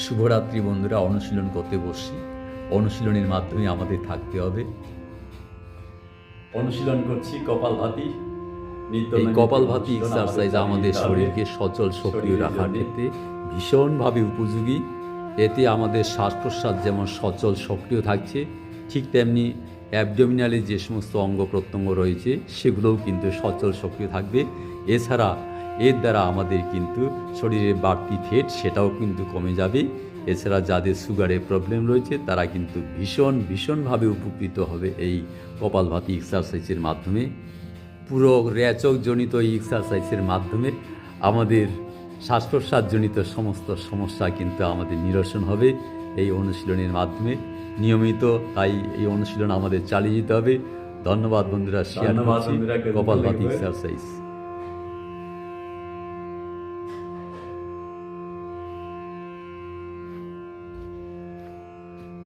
শুভরাত্রি বন্ধুরা, অনুশীলন করতে বসছি। অনুশীলনের মাধ্যমে আমাদের থাকতে হবে। অনুশীলন করছি কপালভাতি। এই কপালভাতি এক্সারসাইজ আমাদের শরীরকে সচল সক্রিয় রাখার ক্ষেত্রে ভীষণভাবে উপযোগী। এতে আমাদের শ্বাস প্রশ্বাস যেমন সচল সক্রিয় থাকছে, ঠিক তেমনি অ্যাবডোমিনালে যে সমস্ত অঙ্গ প্রত্যঙ্গ রয়েছে সেগুলোও কিন্তু সচল সক্রিয় থাকবে। এছাড়া এর দ্বারা আমাদের কিন্তু শরীরে বাড়তি ফ্যাট সেটাও কিন্তু কমে যাবে। এছাড়া যাদের সুগারের প্রবলেম রয়েছে তারা কিন্তু ভীষণভাবে উপকৃত হবে এই কপালভাতি এক্সারসাইজের মাধ্যমে। পুরো রেচকজনিত এই এক্সারসাইজের মাধ্যমে আমাদের শ্বাস প্রশ্বাসজনিত সমস্ত সমস্যা কিন্তু আমাদের নিরসন হবে এই অনুশীলনের মাধ্যমে নিয়মিত। তাই এই অনুশীলন আমাদের চালিয়ে যেতে হবে। ধন্যবাদ বন্ধুরা, শেয়ার করছি কপালভাতি এক্সারসাইজ।